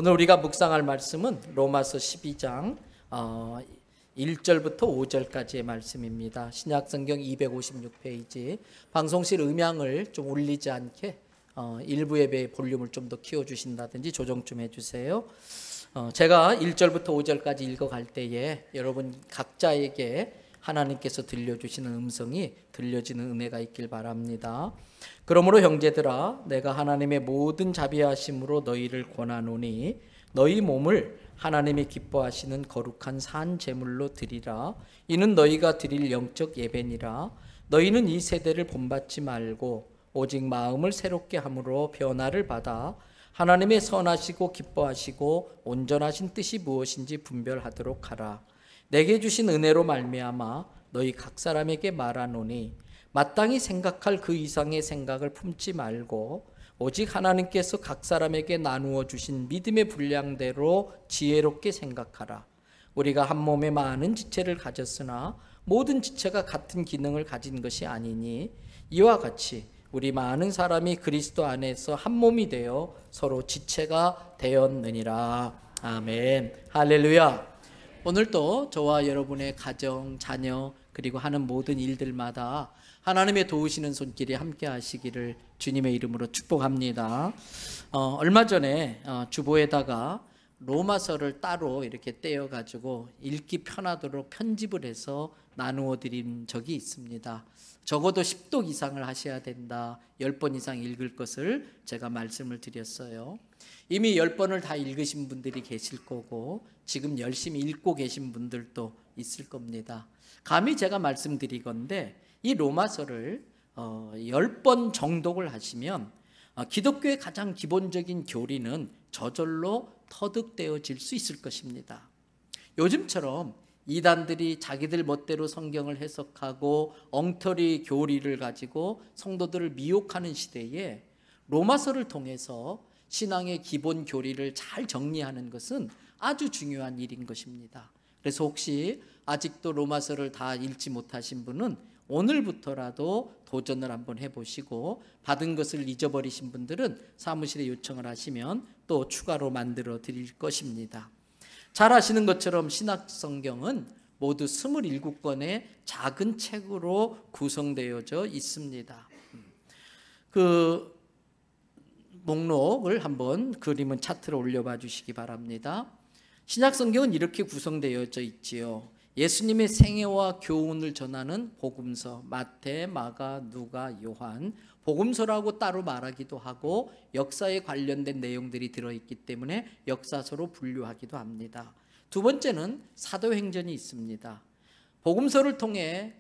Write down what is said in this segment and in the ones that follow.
오늘 우리가 묵상할 말씀은 로마서 12장 1절부터 5절까지의 말씀입니다. 신약성경 256페이지. 방송실 음향을 좀 울리지 않게 일부 예배의 볼륨을 좀 더 키워주신다든지 조정 좀 해주세요. 제가 1절부터 5절까지 읽어갈 때에 여러분 각자에게 하나님께서 들려주시는 음성이 들려지는 은혜가 있길 바랍니다. 그러므로 형제들아, 내가 하나님의 모든 자비하심으로 너희를 권하노니 너희 몸을 하나님이 기뻐하시는 거룩한 산 제물로 드리라. 이는 너희가 드릴 영적 예배니라. 너희는 이 세대를 본받지 말고 오직 마음을 새롭게 함으로 변화를 받아 하나님의 선하시고 기뻐하시고 온전하신 뜻이 무엇인지 분별하도록 하라. 내게 주신 은혜로 말미암아 너희 각 사람에게 말하노니 마땅히 생각할 그 이상의 생각을 품지 말고 오직 하나님께서 각 사람에게 나누어 주신 믿음의 분량대로 지혜롭게 생각하라. 우리가 한 몸에 많은 지체를 가졌으나 모든 지체가 같은 기능을 가진 것이 아니니 이와 같이 우리 많은 사람이 그리스도 안에서 한 몸이 되어 서로 지체가 되었느니라. 아멘. 할렐루야. 오늘도 저와 여러분의 가정, 자녀 그리고 하는 모든 일들마다 하나님의 도우시는 손길이 함께 하시기를 주님의 이름으로 축복합니다. 얼마 전에 주보에다가 로마서를 따로 이렇게 떼어가지고 읽기 편하도록 편집을 해서 나누어 드린 적이 있습니다. 적어도 10독 이상을 하셔야 된다, 10번 이상 읽을 것을 제가 말씀을 드렸어요. 이미 10번을 다 읽으신 분들이 계실 거고 지금 열심히 읽고 계신 분들도 있을 겁니다. 감히 제가 말씀드리건대 이 로마서를 10번 정독을 하시면 기독교의 가장 기본적인 교리는 저절로 터득되어질 수 있을 것입니다. 요즘처럼 이단들이 자기들 멋대로 성경을 해석하고 엉터리 교리를 가지고 성도들을 미혹하는 시대에 로마서를 통해서 신앙의 기본 교리를 잘 정리하는 것은 아주 중요한 일인 것입니다. 그래서 혹시 아직도 로마서를 다 읽지 못하신 분은 오늘부터라도 도전을 한번 해보시고 받은 것을 잊어버리신 분들은 사무실에 요청을 하시면 또 추가로 만들어 드릴 것입니다. 잘 아시는 것처럼 신약성경은 모두 27권의 작은 책으로 구성되어져 있습니다. 그 목록을 한번 그림은 차트로 올려봐 주시기 바랍니다. 신약성경은 이렇게 구성되어져 있지요. 예수님의 생애와 교훈을 전하는 복음서, 마태, 마가, 누가, 요한. 복음서라고 따로 말하기도 하고 역사에 관련된 내용들이 들어있기 때문에 역사서로 분류하기도 합니다. 두 번째는 사도행전이 있습니다. 복음서를 통해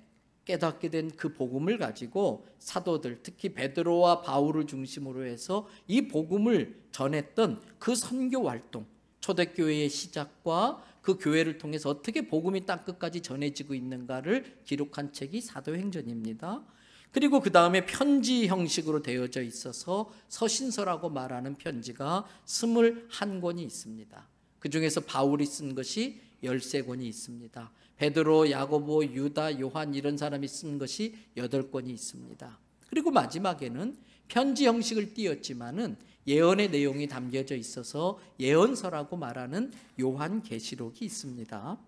깨닫게 된 그 복음을 가지고 사도들, 특히 베드로와 바울을 중심으로 해서 이 복음을 전했던 그 선교 활동, 초대교회의 시작과 그 교회를 통해서 어떻게 복음이 땅끝까지 전해지고 있는가를 기록한 책이 사도행전입니다. 그리고 그 다음에 편지 형식으로 되어져 있어서 서신서라고 말하는 편지가 21권이 있습니다. 그 중에서 바울이 쓴 것이 13권이 있습니다. 베드로, 야고보, 유다, 요한 이런 사람이 쓴 것이 8권이 있습니다. 그리고 마지막에는 편지 형식을 띄었지만은 예언의 내용이 담겨져 있어서 예언서라고 말하는 요한계시록이 있습니다.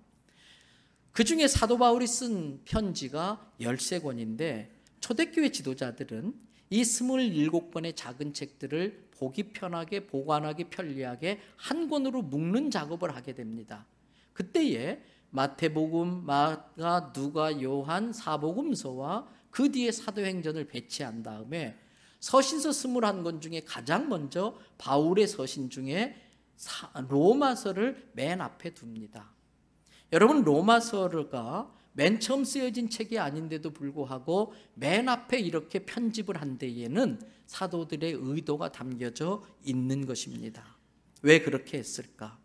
그 중에 사도 바울이 쓴 편지가 13권인데 초대교회 지도자들은 이 27권의 작은 책들을 보기 편하게, 보관하기 편리하게 한 권으로 묶는 작업을 하게 됩니다. 그때에 마태복음, 마가, 누가, 요한, 사복음서와 그 뒤에 사도행전을 배치한 다음에 서신서 21권 중에 가장 먼저 바울의 서신 중에 로마서를 맨 앞에 둡니다. 여러분, 로마서가 맨 처음 쓰여진 책이 아닌데도 불구하고 맨 앞에 이렇게 편집을 한 데에는 사도들의 의도가 담겨져 있는 것입니다. 왜 그렇게 했을까?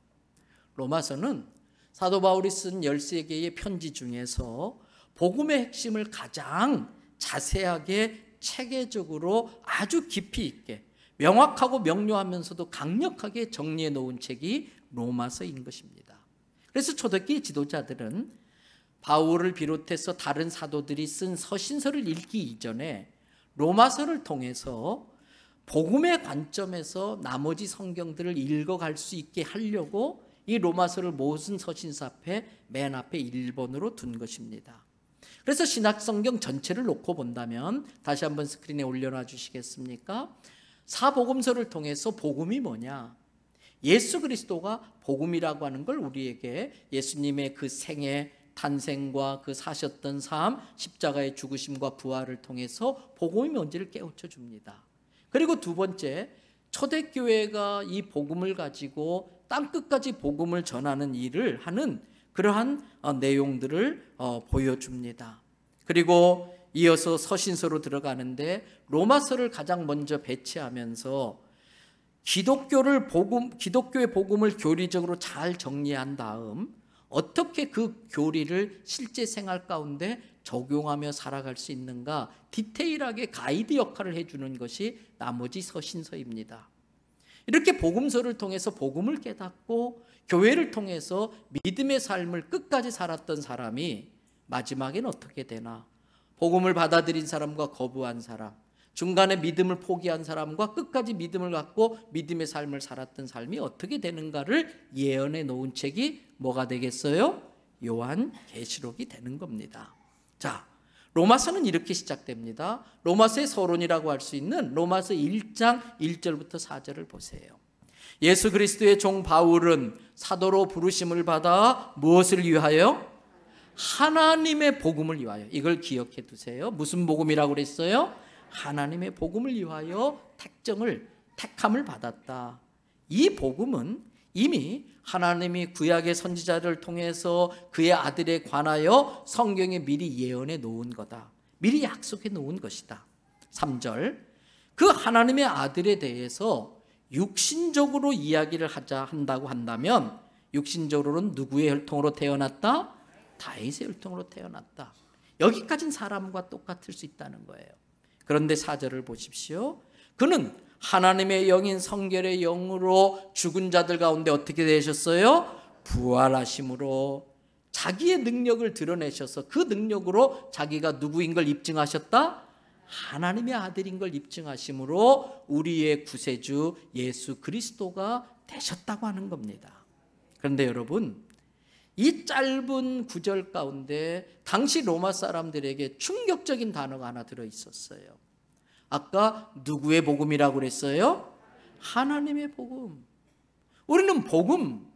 로마서는 사도 바울이 쓴 13개의 편지 중에서 복음의 핵심을 가장 자세하게 체계적으로 아주 깊이 있게 명확하고 명료하면서도 강력하게 정리해 놓은 책이 로마서인 것입니다. 그래서 초대교회 지도자들은 바울을 비롯해서 다른 사도들이 쓴 서신서를 읽기 이전에 로마서를 통해서 복음의 관점에서 나머지 성경들을 읽어갈 수 있게 하려고 이 로마서를 모든 서신서 앞에 맨 앞에 1번으로 둔 것입니다. 그래서 신약성경 전체를 놓고 본다면 다시 한번 스크린에 올려놔 주시겠습니까? 사복음서를 통해서 복음이 뭐냐? 예수 그리스도가 복음이라고 하는 걸 우리에게 예수님의 그 생애, 탄생과 그 사셨던 삶, 십자가의 죽으심과 부활을 통해서 복음이 뭔지를 깨우쳐 줍니다. 그리고 두 번째, 초대교회가 이 복음을 가지고 땅끝까지 복음을 전하는 일을 하는 그러한 내용들을 보여줍니다. 그리고 이어서 서신서로 들어가는데 로마서를 가장 먼저 배치하면서 기독교의 복음을 교리적으로 잘 정리한 다음 어떻게 그 교리를 실제 생활 가운데 적용하며 살아갈 수 있는가 디테일하게 가이드 역할을 해주는 것이 나머지 서신서입니다. 이렇게 복음서를 통해서 복음을 깨닫고 교회를 통해서 믿음의 삶을 끝까지 살았던 사람이 마지막엔 어떻게 되나? 복음을 받아들인 사람과 거부한 사람, 중간에 믿음을 포기한 사람과 끝까지 믿음을 갖고 믿음의 삶을 살았던 삶이 어떻게 되는가를 예언해 놓은 책이 뭐가 되겠어요? 요한계시록이 되는 겁니다. 자, 로마서는 이렇게 시작됩니다. 로마서의 서론이라고 할 수 있는 로마서 1장 1절부터 4절을 보세요. 예수 그리스도의 종 바울은 사도로 부르심을 받아 무엇을 위하여? 하나님의 복음을 위하여. 이걸 기억해 두세요. 무슨 복음이라고 그랬어요? 하나님의 복음을 위하여 택함을 받았다. 이 복음은 이미 하나님이 구약의 선지자를 통해서 그의 아들에 관하여 성경에 미리 예언해 놓은 거다. 미리 약속해 놓은 것이다. 3절, 그 하나님의 아들에 대해서 육신적으로 이야기를 한다고 한다면 육신적으로는 누구의 혈통으로 태어났다? 다윗의 혈통으로 태어났다. 여기까지는 사람과 똑같을 수 있다는 거예요. 그런데 4절을 보십시오. 그는 하나님의 영인 성결의 영으로 죽은 자들 가운데 어떻게 되셨어요? 부활하심으로 자기의 능력을 드러내셔서 그 능력으로 자기가 누구인 걸 입증하셨다? 하나님의 아들인 걸 입증하심으로 우리의 구세주 예수 그리스도가 되셨다고 하는 겁니다. 그런데 여러분, 이 짧은 구절 가운데 당시 로마 사람들에게 충격적인 단어가 하나 들어있었어요. 아까 누구의 복음이라고 그랬어요? 하나님의 복음. 우리는 복음,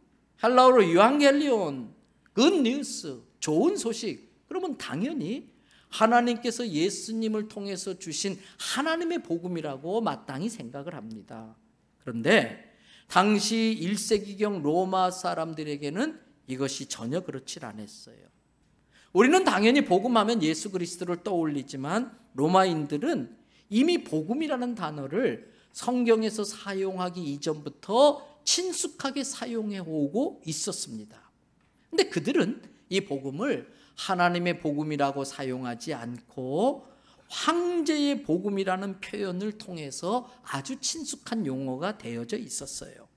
헬라어로 유앙겔리온, 굿뉴스, 좋은 소식. 그러면 당연히 하나님께서 예수님을 통해서 주신 하나님의 복음이라고 마땅히 생각을 합니다. 그런데 당시 1세기경 로마 사람들에게는 이것이 전혀 그렇지 않았어요. 우리는 당연히 복음하면 예수 그리스도를 떠올리지만 로마인들은 이미 복음이라는 단어를 성경에서 사용하기 이전부터 친숙하게 사용해 오고 있었습니다. 그런데 그들은 이 복음을 하나님의 복음이라고 사용하지 않고 황제의 복음이라는 표현을 통해서 아주 친숙한 용어가 되어져 있었어요.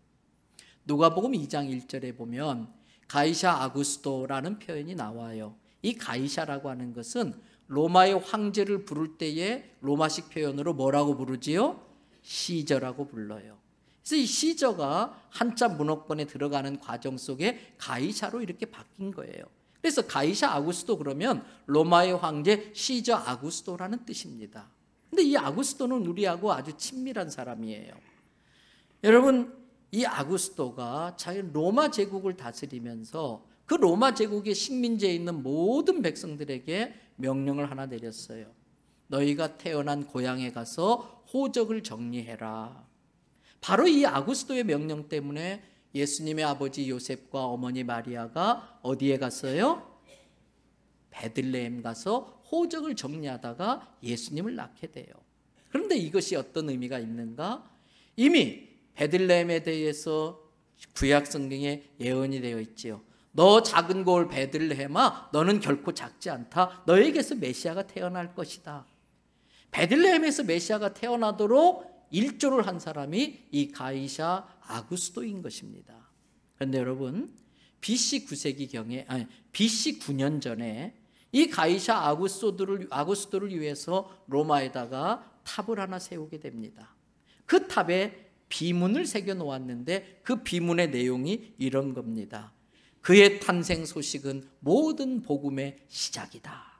누가복음 2장 1절에 보면 가이사 아구스토라는 표현이 나와요. 이 가이사라고 하는 것은 로마의 황제를 부를 때에 로마식 표현으로 뭐라고 부르지요? 시저라고 불러요. 그래서 이 시저가 한자 문어권에 들어가는 과정 속에 가이사로 이렇게 바뀐 거예요. 그래서 가이사 아구스토 그러면 로마의 황제 시저 아구스토라는 뜻입니다. 근데 이 아구스토는 우리하고 아주 친밀한 사람이에요. 여러분, 이 아구스토가 자기 로마 제국을 다스리면서 그 로마 제국의 식민지에 있는 모든 백성들에게 명령을 하나 내렸어요. 너희가 태어난 고향에 가서 호적을 정리해라. 바로 이 아구스토의 명령 때문에 예수님의 아버지 요셉과 어머니 마리아가 어디에 갔어요? 베들레헴 가서 호적을 정리하다가 예수님을 낳게 돼요. 그런데 이것이 어떤 의미가 있는가? 이미 베들레헴에 대해서 구약 성경에 예언이 되어 있지요. 너 작은 고을 베들레헴아, 너는 결코 작지 않다. 너에게서 메시아가 태어날 것이다. 베들레헴에서 메시아가 태어나도록 일조를 한 사람이 이 가이사 아구스토인 것입니다. 그런데 여러분, BC 9년 전에 이 가이사 아구스토를 위해서 로마에다가 탑을 하나 세우게 됩니다. 그 탑에 비문을 새겨 놓았는데 그 비문의 내용이 이런 겁니다. 그의 탄생 소식은 모든 복음의 시작이다.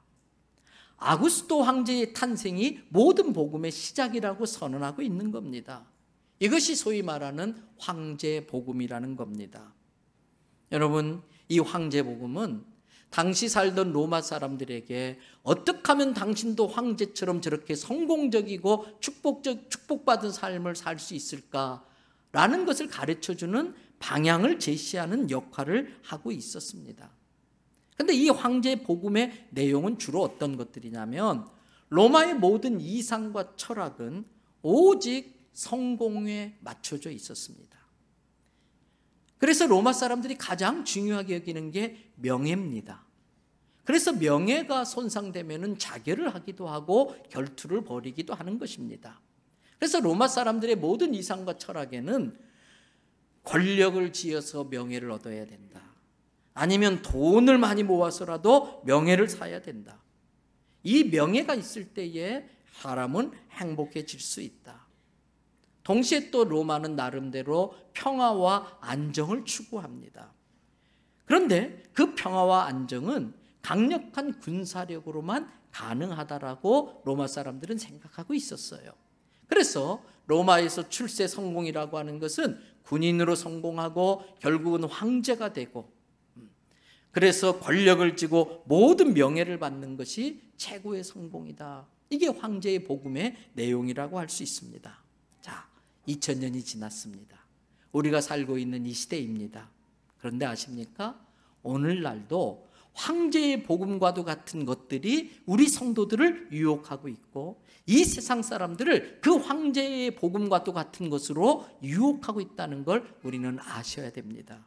아구스도 황제의 탄생이 모든 복음의 시작이라고 선언하고 있는 겁니다. 이것이 소위 말하는 황제 복음이라는 겁니다. 여러분, 이 황제 복음은 당시 살던 로마 사람들에게 어떻게 하면 당신도 황제처럼 저렇게 성공적이고 축복받은 삶을 살 수 있을까라는 것을 가르쳐주는 방향을 제시하는 역할을 하고 있었습니다. 그런데 이 황제 복음의 내용은 주로 어떤 것들이냐면 로마의 모든 이상과 철학은 오직 성공에 맞춰져 있었습니다. 그래서 로마 사람들이 가장 중요하게 여기는 게 명예입니다. 그래서 명예가 손상되면 자결을 하기도 하고 결투를 벌이기도 하는 것입니다. 그래서 로마 사람들의 모든 이상과 철학에는 권력을 지어서 명예를 얻어야 된다. 아니면 돈을 많이 모아서라도 명예를 사야 된다. 이 명예가 있을 때에 사람은 행복해질 수 있다. 동시에 또 로마는 나름대로 평화와 안정을 추구합니다. 그런데 그 평화와 안정은 강력한 군사력으로만 가능하다라고 로마 사람들은 생각하고 있었어요. 그래서 로마에서 출세 성공이라고 하는 것은 군인으로 성공하고 결국은 황제가 되고, 그래서 권력을 쥐고 모든 명예를 받는 것이 최고의 성공이다. 이게 황제의 복음의 내용이라고 할 수 있습니다. 자, 2000년이 지났습니다. 우리가 살고 있는 이 시대입니다. 그런데 아십니까? 오늘날도 황제의 복음과도 같은 것들이 우리 성도들을 유혹하고 있고 이 세상 사람들을 그 황제의 복음과도 같은 것으로 유혹하고 있다는 걸 우리는 아셔야 됩니다.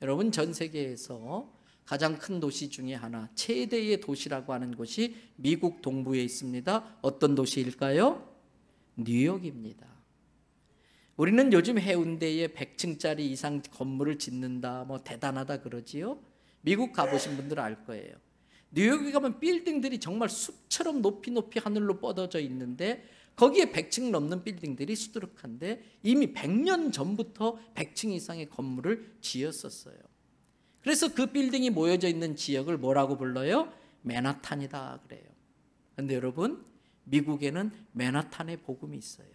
여러분, 전 세계에서 가장 큰 도시 중에 하나, 최대의 도시라고 하는 곳이 미국 동부에 있습니다. 어떤 도시일까요? 뉴욕입니다. 우리는 요즘 해운대에 100층짜리 이상 건물을 짓는다, 대단하다 그러지요. 미국 가보신 분들 알 거예요. 뉴욕에 가면 빌딩들이 정말 숲처럼 높이 하늘로 뻗어져 있는데 거기에 100층 넘는 빌딩들이 수두룩한데 이미 100년 전부터 100층 이상의 건물을 지었었어요. 그래서 그 빌딩이 모여져 있는 지역을 뭐라고 불러요? 맨하탄이다 그래요. 그런데 여러분, 미국에는 맨하탄의 복음이 있어요.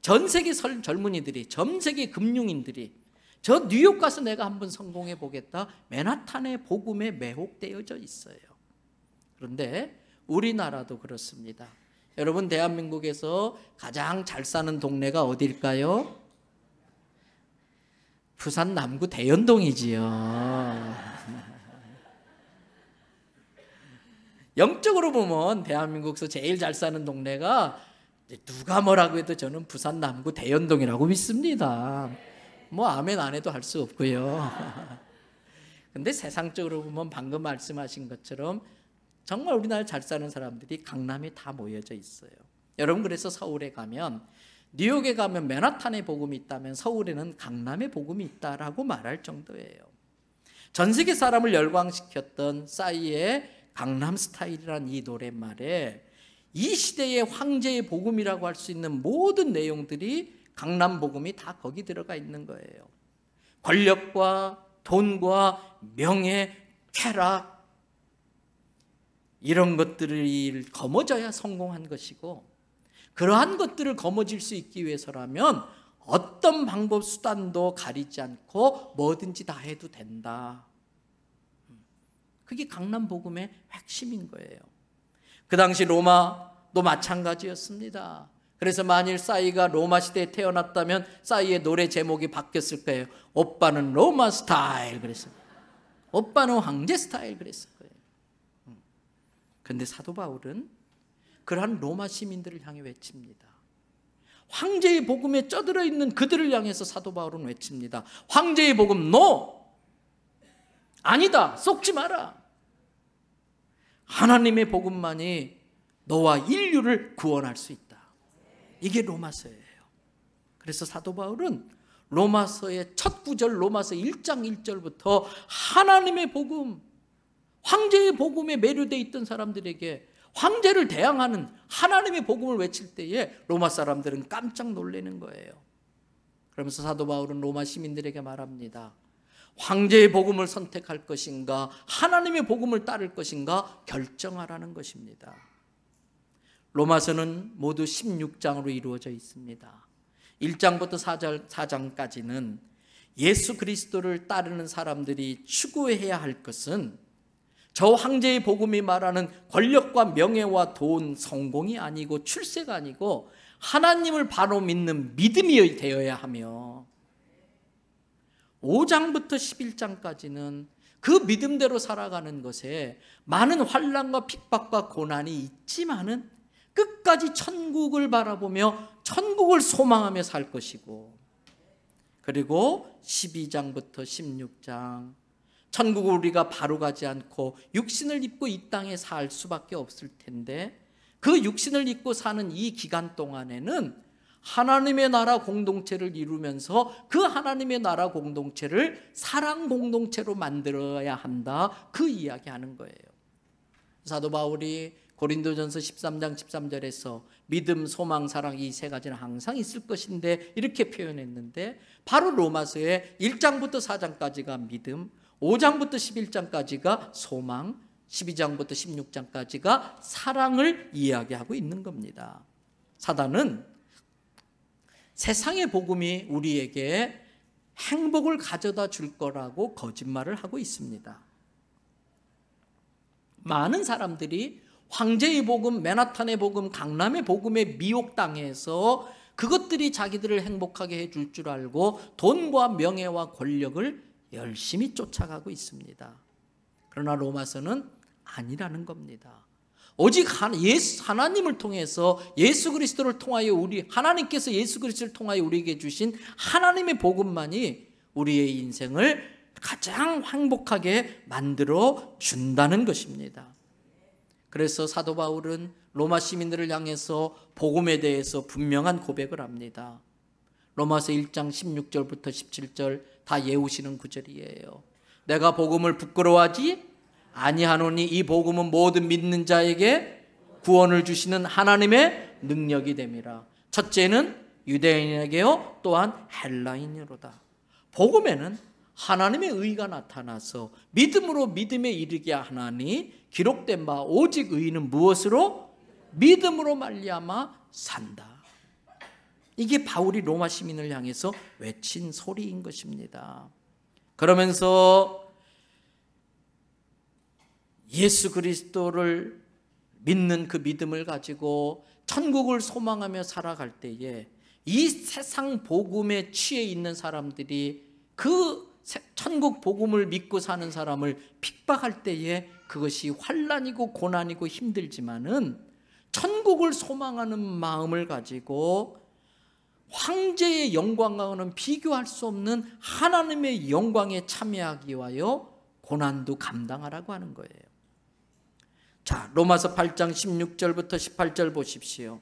전 세계 젊은이들이, 전 세계 금융인들이 저 뉴욕 가서 내가 한번 성공해 보겠다, 맨하탄의 복음에 매혹되어져 있어요. 그런데 우리나라도 그렇습니다. 여러분, 대한민국에서 가장 잘 사는 동네가 어딜까요? 부산 남구 대연동이지요. 영적으로 보면 대한민국에서 제일 잘 사는 동네가 누가 뭐라고 해도 저는 부산 남구 대연동이라고 믿습니다. 아멘 안 해도 할 수 없고요. 근데 세상적으로 보면 방금 말씀하신 것처럼 정말 우리나라 잘 사는 사람들이 강남에 다 모여져 있어요. 여러분, 그래서 서울에 가면, 뉴욕에 가면 맨하탄의 복음이 있다면 서울에는 강남의 복음이 있다라고 말할 정도예요. 전 세계 사람을 열광시켰던 싸이의 강남 스타일이란 이 노랫말에 이 시대의 황제의 복음이라고 할 수 있는 모든 내용들이 강남 복음이 다 거기 들어가 있는 거예요. 권력과 돈과 명예, 쾌락, 이런 것들을 거머져야 성공한 것이고, 그러한 것들을 거머쥘 수 있기 위해서라면 어떤 방법 수단도 가리지 않고 뭐든지 다 해도 된다. 그게 강남 복음의 핵심인 거예요. 그 당시 로마도 마찬가지였습니다. 그래서 만일 싸이가 로마 시대에 태어났다면 싸이의 노래 제목이 바뀌었을 거예요. 오빠는 로마 스타일 그랬어요. 오빠는 황제 스타일 그랬을 거예요. 그런데 사도 바울은 그러한 로마 시민들을 향해 외칩니다. 황제의 복음에 쩌들어 있는 그들을 향해서 사도 바울은 외칩니다. 황제의 복음 NO! 아니다! 속지 마라! 하나님의 복음만이 너와 인류를 구원할 수 있다. 이게 로마서예요. 그래서 사도 바울은 로마서의 첫 구절, 로마서 1장 1절부터 하나님의 복음, 황제의 복음에 매료되어 있던 사람들에게 황제를 대항하는 하나님의 복음을 외칠 때에 로마 사람들은 깜짝 놀라는 거예요. 그러면서 사도 바울은 로마 시민들에게 말합니다. 황제의 복음을 선택할 것인가, 하나님의 복음을 따를 것인가 결정하라는 것입니다. 로마서는 모두 16장으로 이루어져 있습니다. 1장부터 4장까지는 예수 그리스도를 따르는 사람들이 추구해야 할 것은 저 황제의 복음이 말하는 권력과 명예와 돈, 성공이 아니고 출세가 아니고 하나님을 바로 믿는 믿음이 되어야 하며, 5장부터 11장까지는 그 믿음대로 살아가는 것에 많은 환난과 핍박과 고난이 있지만은 끝까지 천국을 바라보며 천국을 소망하며 살 것이고, 그리고 12장부터 16장 천국을 우리가 바로 가지 않고 육신을 입고 이 땅에 살 수밖에 없을 텐데, 그 육신을 입고 사는 이 기간 동안에는 하나님의 나라 공동체를 이루면서 그 하나님의 나라 공동체를 사랑 공동체로 만들어야 한다, 그 이야기하는 거예요. 사도 바울이 고린도전서 13장 13절에서 믿음, 소망, 사랑 이 세 가지는 항상 있을 것인데 이렇게 표현했는데, 바로 로마서의 1장부터 4장까지가 믿음, 5장부터 11장까지가 소망, 12장부터 16장까지가 사랑을 이야기하고 있는 겁니다. 사단은 세상의 복음이 우리에게 행복을 가져다 줄 거라고 거짓말을 하고 있습니다. 많은 사람들이 황제의 복음, 맨하탄의 복음, 강남의 복음에 미혹당해서 그것들이 자기들을 행복하게 해줄 줄 알고 돈과 명예와 권력을 열심히 쫓아가고 있습니다. 그러나 로마서는 아니라는 겁니다. 오직 하나님을 통해서 예수 그리스도를 통하여 하나님께서 예수 그리스도를 통하여 우리에게 주신 하나님의 복음만이 우리의 인생을 가장 행복하게 만들어 준다는 것입니다. 그래서 사도 바울은 로마 시민들을 향해서 복음에 대해서 분명한 고백을 합니다. 로마서 1장 16절부터 17절 다 외우시는 구절이에요. 내가 복음을 부끄러워하지 아니하노니 이 복음은 모든 믿는 자에게 구원을 주시는 하나님의 능력이 됨이라. 첫째는 유대인에게요, 또한 헬라인으로다. 복음에는 하나님의 의가 나타나서 믿음으로 믿음에 이르게 하나니 기록된 바 오직 의인은 무엇으로? 믿음으로 말미암아 산다. 이게 바울이 로마 시민을 향해서 외친 소리인 것입니다. 그러면서 예수 그리스도를 믿는 그 믿음을 가지고 천국을 소망하며 살아갈 때에 이 세상 복음에 취해 있는 사람들이 그 천국 복음을 믿고 사는 사람을 핍박할 때에 그것이 환난이고 고난이고 힘들지만은 천국을 소망하는 마음을 가지고 황제의 영광과는 비교할 수 없는 하나님의 영광에 참여하기 위하여 고난도 감당하라고 하는 거예요. 자, 로마서 8장 16절부터 18절 보십시오.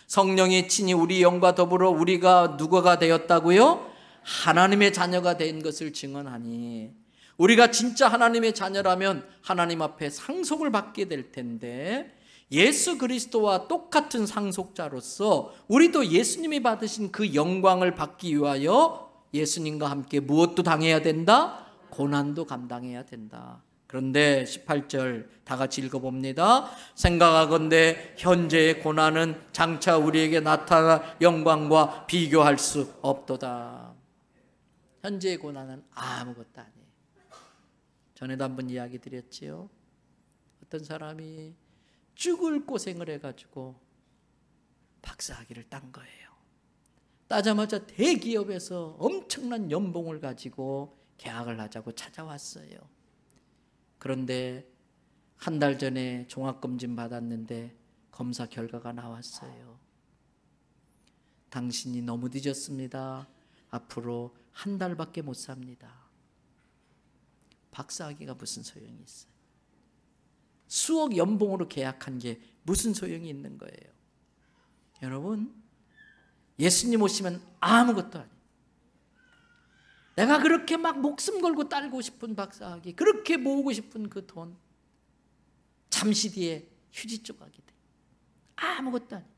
성령이 친히 우리 영과 더불어 우리가 누구가 되었다고요? 하나님의 자녀가 된 것을 증언하니, 우리가 진짜 하나님의 자녀라면 하나님 앞에 상속을 받게 될 텐데, 예수 그리스도와 똑같은 상속자로서 우리도 예수님이 받으신 그 영광을 받기 위하여 예수님과 함께 무엇도 당해야 된다? 고난도 감당해야 된다. 그런데 18절 다 같이 읽어봅니다. 생각하건대 현재의 고난은 장차 우리에게 나타날 영광과 비교할 수 없도다. 현재의 고난은 아무것도 아니에요. 전에도 한번 이야기 드렸지요. 어떤 사람이 죽을 고생을 해가지고 박사학위를 딴 거예요. 따자마자 대기업에서 엄청난 연봉을 가지고 계약을 하자고 찾아왔어요. 그런데 한 달 전에 종합검진 받았는데 검사 결과가 나왔어요. 당신이 너무 늦었습니다. 앞으로 한 달밖에 못 삽니다. 박사학위가 무슨 소용이 있어요? 수억 연봉으로 계약한 게 무슨 소용이 있는 거예요? 여러분, 예수님 오시면 아무것도 아니에요. 내가 그렇게 막 목숨 걸고 딸고 싶은 박사학위, 그렇게 모으고 싶은 그 돈, 잠시 뒤에 휴지 조각이 돼. 아무것도 아니야.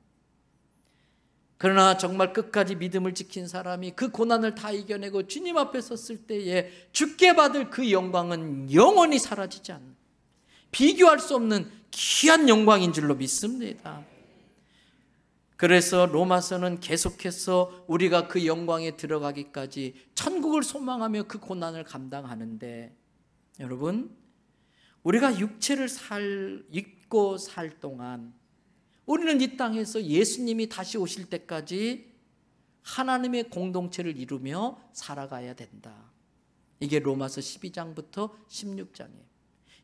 그러나 정말 끝까지 믿음을 지킨 사람이 그 고난을 다 이겨내고 주님 앞에 섰을 때에 주께 받을 그 영광은 영원히 사라지지 않는, 비교할 수 없는 귀한 영광인 줄로 믿습니다. 그래서 로마서는 계속해서 우리가 그 영광에 들어가기까지 천국을 소망하며 그 고난을 감당하는데, 여러분, 우리가 육체를 입고 살 동안 우리는 이 땅에서 예수님이 다시 오실 때까지 하나님의 공동체를 이루며 살아가야 된다. 이게 로마서 12장부터 16장이에요.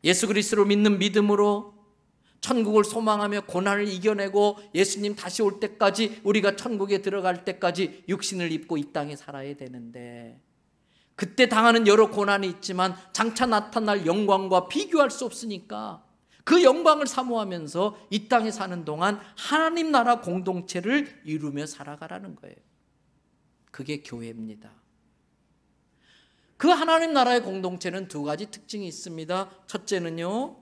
예수 그리스도를 믿는 믿음으로 천국을 소망하며 고난을 이겨내고 예수님 다시 올 때까지, 우리가 천국에 들어갈 때까지 육신을 입고 이 땅에 살아야 되는데, 그때 당하는 여러 고난이 있지만 장차 나타날 영광과 비교할 수 없으니까 그 영광을 사모하면서 이 땅에 사는 동안 하나님 나라 공동체를 이루며 살아가라는 거예요. 그게 교회입니다. 그 하나님 나라의 공동체는 두 가지 특징이 있습니다. 첫째는요,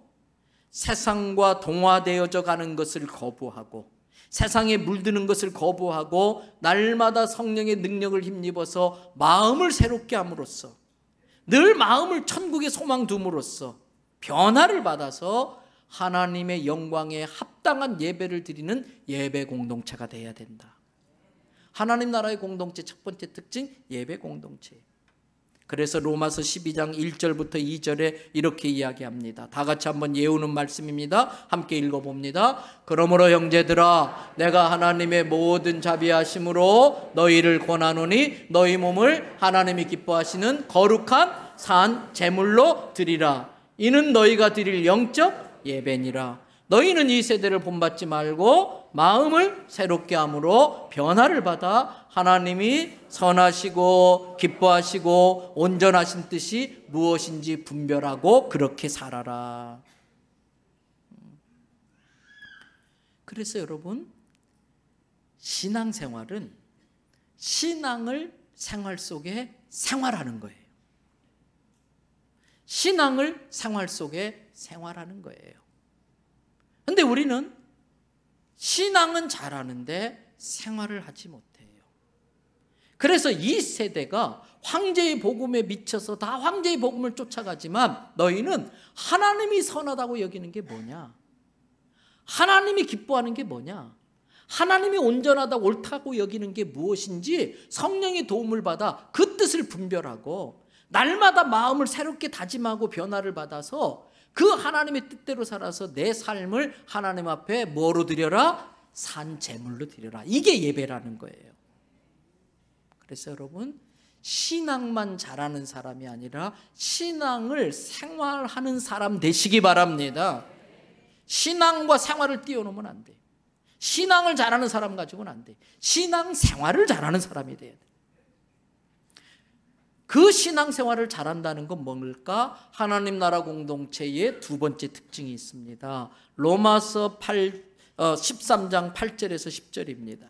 세상과 동화되어져 가는 것을 거부하고, 세상에 물드는 것을 거부하고 날마다 성령의 능력을 힘입어서 마음을 새롭게 함으로써, 늘 마음을 천국에 소망 둠으로써 변화를 받아서 하나님의 영광에 합당한 예배를 드리는 예배 공동체가 되어야 된다. 하나님 나라의 공동체 첫 번째 특징, 예배 공동체. 그래서 로마서 12장 1절부터 2절에 이렇게 이야기합니다. 다 같이 한번 예우는 말씀입니다. 함께 읽어봅니다. 그러므로 형제들아, 내가 하나님의 모든 자비하심으로 너희를 권하노니 너희 몸을 하나님이 기뻐하시는 거룩한 산 제물로 드리라. 이는 너희가 드릴 영적 예배니라. 너희는 이 세대를 본받지 말고 마음을 새롭게 함으로 변화를 받아 하나님이 선하시고 기뻐하시고 온전하신 뜻이 무엇인지 분별하고 그렇게 살아라. 그래서 여러분, 신앙생활은 신앙을 생활 속에 생활하는 거예요. 신앙을 생활 속에 생활하는 거예요. 그런데 우리는 신앙은 잘하는데 생활을 하지 못해요. 그래서 이 세대가 황제의 복음에 미쳐서 다 황제의 복음을 쫓아가지만, 너희는 하나님이 선하다고 여기는 게 뭐냐? 하나님이 기뻐하는 게 뭐냐? 하나님이 온전하다 옳다고 여기는 게 무엇인지 성령의 도움을 받아 그 뜻을 분별하고 날마다 마음을 새롭게 다짐하고 변화를 받아서 그 하나님의 뜻대로 살아서 내 삶을 하나님 앞에 뭐로 드려라? 산 제물로 드려라. 이게 예배라는 거예요. 그래서 여러분, 신앙만 잘하는 사람이 아니라 신앙을 생활하는 사람 되시기 바랍니다. 신앙과 생활을 띄워놓으면 안 돼. 신앙을 잘하는 사람 가지고는 안 돼. 신앙 생활을 잘하는 사람이 돼야 돼. 그 신앙생활을 잘한다는 건 뭘까? 하나님 나라 공동체의 두 번째 특징이 있습니다. 로마서 13장 8절에서 10절입니다.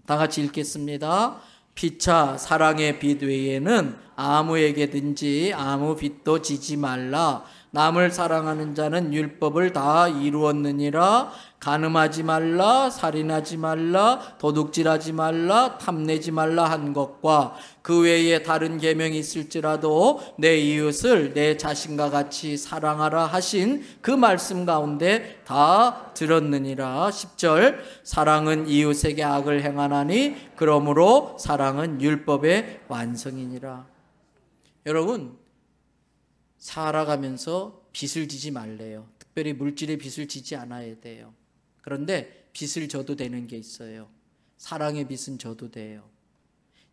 다 같이 읽겠습니다. 피차 사랑의 빛 외에는 아무에게든지 아무 빛도 지지 말라. 남을 사랑하는 자는 율법을 다 이루었느니라. 간음하지 말라, 살인하지 말라, 도둑질하지 말라, 탐내지 말라 한 것과 그 외에 다른 계명이 있을지라도 내 이웃을 내 자신과 같이 사랑하라 하신 그 말씀 가운데 다 들었느니라. 10절, 사랑은 이웃에게 악을 행하나니 그러므로 사랑은 율법의 완성이니라. 여러분, 살아가면서 빚을 지지 말래요. 특별히 물질의 빚을 지지 않아야 돼요. 그런데 빚을 져도 되는 게 있어요. 사랑의 빚은 져도 돼요.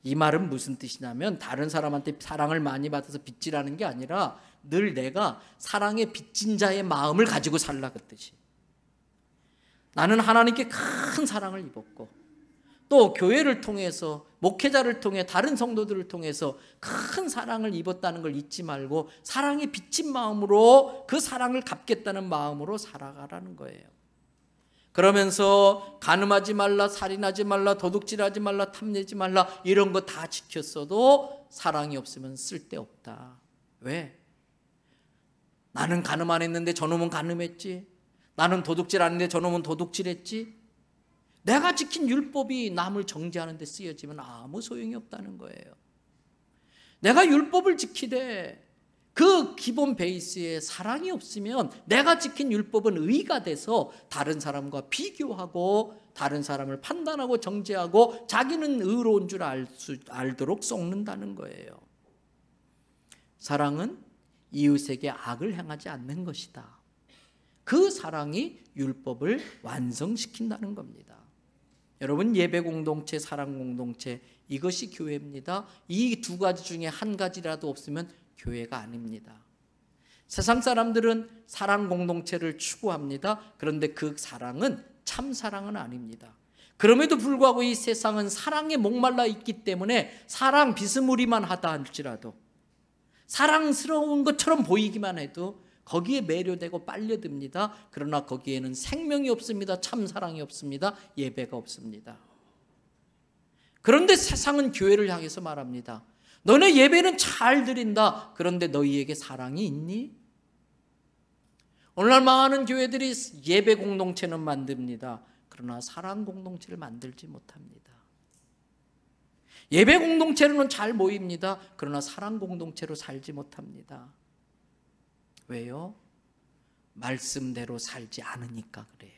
이 말은 무슨 뜻이냐면, 다른 사람한테 사랑을 많이 받아서 빚지라는 게 아니라 늘 내가 사랑의 빚진 자의 마음을 가지고 살라, 그 뜻이. 나는 하나님께 큰 사랑을 입었고 또 교회를 통해서, 목회자를 통해, 다른 성도들을 통해서 큰 사랑을 입었다는 걸 잊지 말고 사랑에 빚진 마음으로 그 사랑을 갚겠다는 마음으로 살아가라는 거예요. 그러면서 간음하지 말라, 살인하지 말라, 도둑질하지 말라, 탐내지 말라, 이런 거 다 지켰어도 사랑이 없으면 쓸데없다. 왜? 나는 간음 안 했는데 저놈은 간음했지. 나는 도둑질 안 했는데 저놈은 도둑질했지. 내가 지킨 율법이 남을 정죄하는 데 쓰여지면 아무 소용이 없다는 거예요. 내가 율법을 지키되 그 기본 베이스에 사랑이 없으면 내가 지킨 율법은 의가 돼서 다른 사람과 비교하고 다른 사람을 판단하고 정죄하고 자기는 의로운 줄 알도록 썩는다는 거예요. 사랑은 이웃에게 악을 행하지 않는 것이다. 그 사랑이 율법을 완성시킨다는 겁니다. 여러분, 예배 공동체, 사랑 공동체, 이것이 교회입니다. 이 두 가지 중에 한 가지라도 없으면 교회가 아닙니다. 세상 사람들은 사랑 공동체를 추구합니다. 그런데 그 사랑은 참 사랑은 아닙니다. 그럼에도 불구하고 이 세상은 사랑에 목말라 있기 때문에 사랑 비스무리만 하다 할지라도, 사랑스러운 것처럼 보이기만 해도 거기에 매료되고 빨려듭니다. 그러나 거기에는 생명이 없습니다. 참 사랑이 없습니다. 예배가 없습니다. 그런데 세상은 교회를 향해서 말합니다. 너네 예배는 잘 드린다. 그런데 너희에게 사랑이 있니? 오늘날 많은 교회들이 예배 공동체는 만듭니다. 그러나 사랑 공동체를 만들지 못합니다. 예배 공동체로는 잘 모입니다. 그러나 사랑 공동체로 살지 못합니다. 왜요? 말씀대로 살지 않으니까 그래요.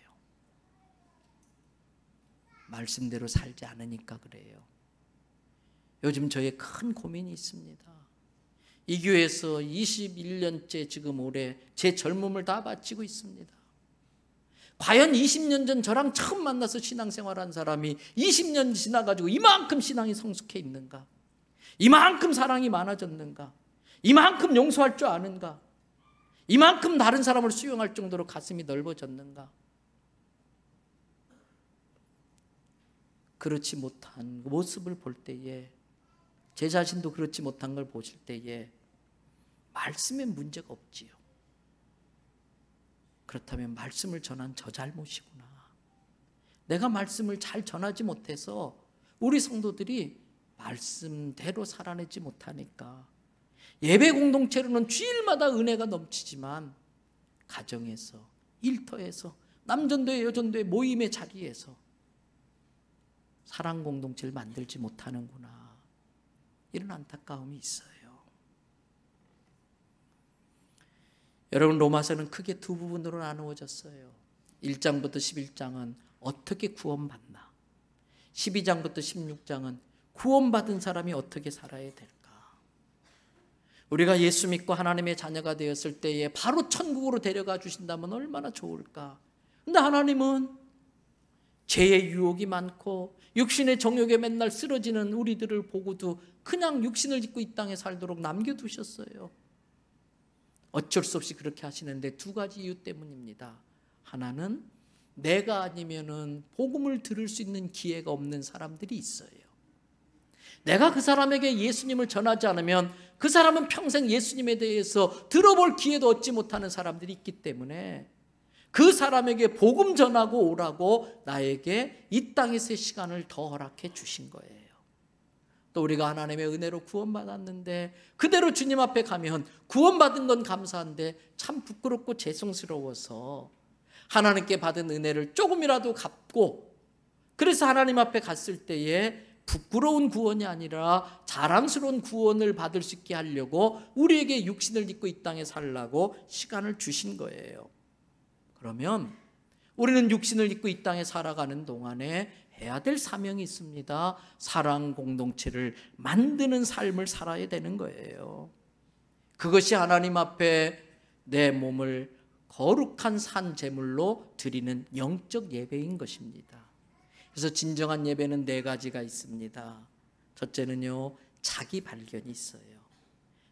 말씀대로 살지 않으니까 그래요. 요즘 저의 큰 고민이 있습니다. 이 교회에서 21년째 지금 올해 제 젊음을 다 바치고 있습니다. 과연 20년 전 저랑 처음 만나서 신앙생활한 사람이 20년 지나가지고 이만큼 신앙이 성숙해 있는가? 이만큼 사랑이 많아졌는가? 이만큼 용서할 줄 아는가? 이만큼 다른 사람을 수용할 정도로 가슴이 넓어졌는가? 그렇지 못한 모습을 볼 때에, 제 자신도 그렇지 못한 걸 보실 때에 말씀에 문제가 없지요. 그렇다면 말씀을 전한 저 잘못이구나. 내가 말씀을 잘 전하지 못해서 우리 성도들이 말씀대로 살아내지 못하니까, 예배 공동체로는 주일마다 은혜가 넘치지만 가정에서, 일터에서, 남전도회, 여전도회 모임의 자리에서 사랑 공동체를 만들지 못하는구나, 이런 안타까움이 있어요. 여러분, 로마서는 크게 두 부분으로 나누어졌어요. 1장부터 11장은 어떻게 구원받나, 12장부터 16장은 구원받은 사람이 어떻게 살아야 될까. 우리가 예수 믿고 하나님의 자녀가 되었을 때에 바로 천국으로 데려가 주신다면 얼마나 좋을까. 근데 하나님은 죄의 유혹이 많고 육신의 정욕에 맨날 쓰러지는 우리들을 보고도 그냥 육신을 입고 이 땅에 살도록 남겨두셨어요. 어쩔 수 없이 그렇게 하시는데 두 가지 이유 때문입니다. 하나는 내가 아니면은 복음을 들을 수 있는 기회가 없는 사람들이 있어요. 내가 그 사람에게 예수님을 전하지 않으면 그 사람은 평생 예수님에 대해서 들어볼 기회도 얻지 못하는 사람들이 있기 때문에 그 사람에게 복음 전하고 오라고 나에게 이 땅에서의 시간을 더 허락해 주신 거예요. 또 우리가 하나님의 은혜로 구원받았는데 그대로 주님 앞에 가면 구원받은 건 감사한데 참 부끄럽고 죄송스러워서 하나님께 받은 은혜를 조금이라도 갚고, 그래서 하나님 앞에 갔을 때에 부끄러운 구원이 아니라 자랑스러운 구원을 받을 수 있게 하려고 우리에게 육신을 입고 이 땅에 살라고 시간을 주신 거예요. 그러면 우리는 육신을 입고 이 땅에 살아가는 동안에 해야 될 사명이 있습니다. 사랑 공동체를 만드는 삶을 살아야 되는 거예요. 그것이 하나님 앞에 내 몸을 거룩한 산 제물로 드리는 영적 예배인 것입니다. 그래서 진정한 예배는 네 가지가 있습니다. 첫째는요, 자기 발견이 있어요.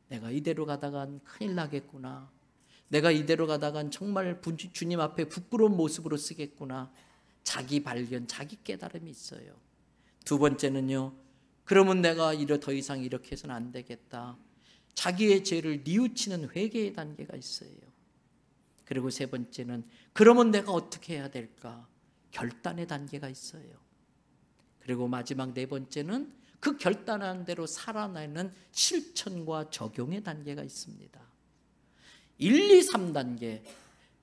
내가 이대로 가다간 큰일 나겠구나. 내가 이대로 가다간 정말 주님 앞에 부끄러운 모습으로 쓰겠구나. 자기 발견, 자기 깨달음이 있어요. 두 번째는요, 그러면 내가 더 이상 이렇게 해서는 안 되겠다. 자기의 죄를 뉘우치는 회개의 단계가 있어요. 그리고 세 번째는 그러면 내가 어떻게 해야 될까? 결단의 단계가 있어요. 그리고 마지막 네 번째는 그 결단한 대로 살아내는 실천과 적용의 단계가 있습니다. 1, 2, 3단계,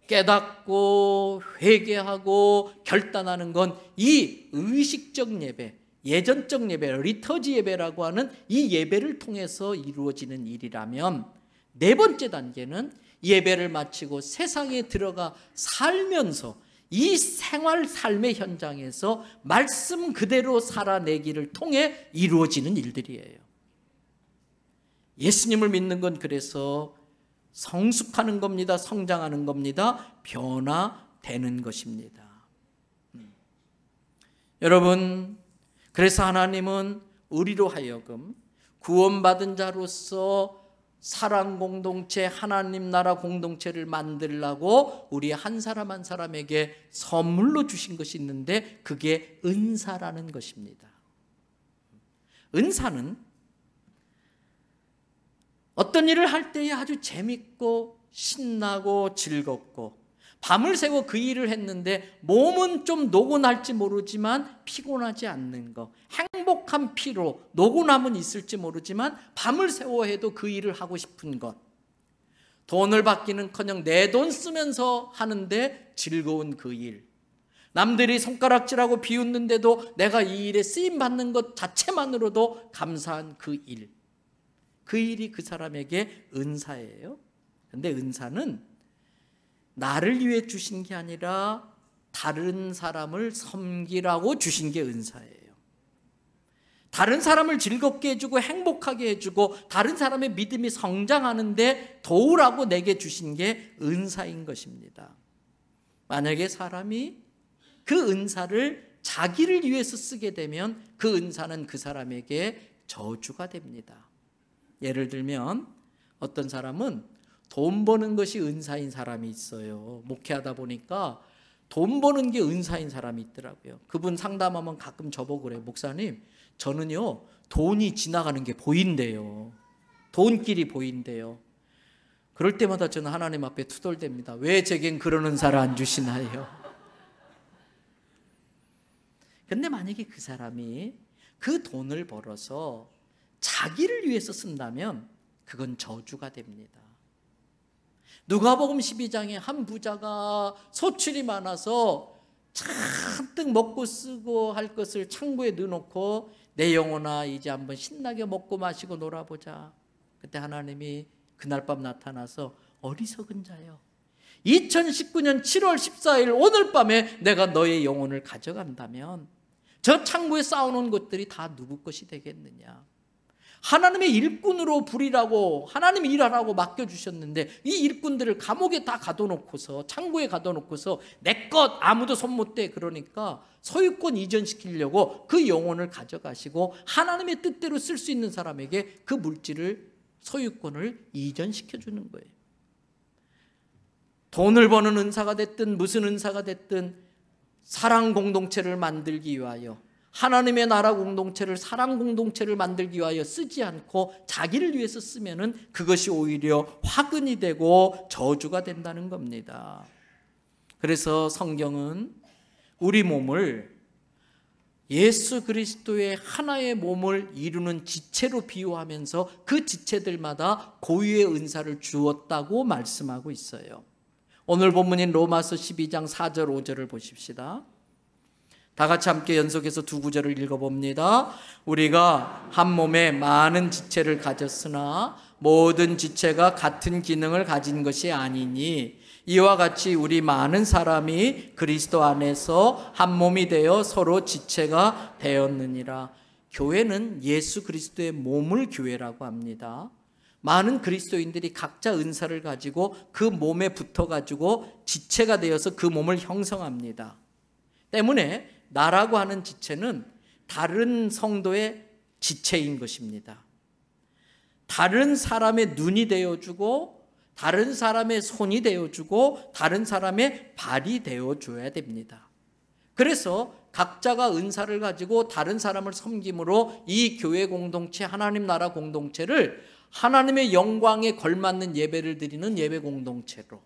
깨닫고 회개하고 결단하는 건 이 의식적 예배, 예전적 예배, 리터지 예배라고 하는 이 예배를 통해서 이루어지는 일이라면, 네 번째 단계는 예배를 마치고 세상에 들어가 살면서 이 생활 삶의 현장에서 말씀 그대로 살아내기를 통해 이루어지는 일들이에요. 예수님을 믿는 건 그래서 성숙하는 겁니다. 성장하는 겁니다. 변화되는 것입니다. 여러분, 그래서 하나님은 우리로 하여금 구원받은 자로서 사랑 공동체, 하나님 나라 공동체를 만들라고 우리 한 사람 한 사람에게 선물로 주신 것이 있는데, 그게 은사라는 것입니다. 은사는 어떤 일을 할 때에 아주 재밌고 신나고 즐겁고, 밤을 새고 그 일을 했는데 몸은 좀 노곤할지 모르지만 피곤하지 않는 것, 행복한 피로, 노곤함은 있을지 모르지만 밤을 새워 해도 그 일을 하고 싶은 것, 돈을 받기는커녕 내 돈 쓰면서 하는데 즐거운 그 일, 남들이 손가락질하고 비웃는데도 내가 이 일에 쓰임받는 것 자체만으로도 감사한 그 일, 그 일이 그 사람에게 은사예요. 그런데 은사는 나를 위해 주신 게 아니라 다른 사람을 섬기라고 주신 게 은사예요. 다른 사람을 즐겁게 해주고 행복하게 해주고 다른 사람의 믿음이 성장하는데 도우라고 내게 주신 게 은사인 것입니다. 만약에 사람이 그 은사를 자기를 위해서 쓰게 되면 그 은사는 그 사람에게 저주가 됩니다. 예를 들면 어떤 사람은 돈 버는 것이 은사인 사람이 있어요. 목회하다 보니까 돈 버는 게 은사인 사람이 있더라고요. 그분 상담하면 가끔 저보고 그래요. 목사님, 저는요 돈이 지나가는 게 보인대요. 돈길이 보인대요. 그럴 때마다 저는 하나님 앞에 투덜댑니다. 왜 제겐 그런 은사를 안 주시나요? 근데 만약에 그 사람이 그 돈을 벌어서 자기를 위해서 쓴다면 그건 저주가 됩니다. 누가복음 12장에 한 부자가 소출이 많아서 잔뜩 먹고 쓰고 할 것을 창고에 넣어놓고 내 영혼아 이제 한번 신나게 먹고 마시고 놀아보자. 그때 하나님이 그날 밤 나타나서 어리석은 자여, 2019년 7월 14일 오늘 밤에 내가 너의 영혼을 가져간다면 저 창고에 쌓아놓은 것들이 다 누구 것이 되겠느냐. 하나님의 일꾼으로 부리라고 하나님이 일하라고 맡겨주셨는데 이 일꾼들을 감옥에 다 가둬놓고서, 창고에 가둬놓고서 내 것 아무도 손 못 대, 그러니까 소유권 이전시키려고 그 영혼을 가져가시고 하나님의 뜻대로 쓸 수 있는 사람에게 그 물질을, 소유권을 이전시켜주는 거예요. 돈을 버는 은사가 됐든 무슨 은사가 됐든 사랑 공동체를 만들기 위하여, 하나님의 나라 공동체를, 사랑 공동체를 만들기 위하여 쓰지 않고 자기를 위해서 쓰면은 그것이 오히려 화근이 되고 저주가 된다는 겁니다. 그래서 성경은 우리 몸을 예수 그리스도의 하나의 몸을 이루는 지체로 비유하면서 그 지체들마다 고유의 은사를 주었다고 말씀하고 있어요. 오늘 본문인 로마서 12장 4절 5절을 보십시다. 다 같이 함께 연속해서 두 구절을 읽어봅니다. 우리가 한 몸에 많은 지체를 가졌으나 모든 지체가 같은 기능을 가진 것이 아니니 이와 같이 우리 많은 사람이 그리스도 안에서 한 몸이 되어 서로 지체가 되었느니라. 교회는 예수 그리스도의 몸을 교회라고 합니다. 많은 그리스도인들이 각자 은사를 가지고 그 몸에 붙어가지고 지체가 되어서 그 몸을 형성합니다. 때문에 나라고 하는 지체는 다른 성도의 지체인 것입니다. 다른 사람의 눈이 되어주고 다른 사람의 손이 되어주고 다른 사람의 발이 되어줘야 됩니다. 그래서 각자가 은사를 가지고 다른 사람을 섬김으로 이 교회 공동체, 하나님 나라 공동체를 하나님의 영광에 걸맞는 예배를 드리는 예배 공동체로,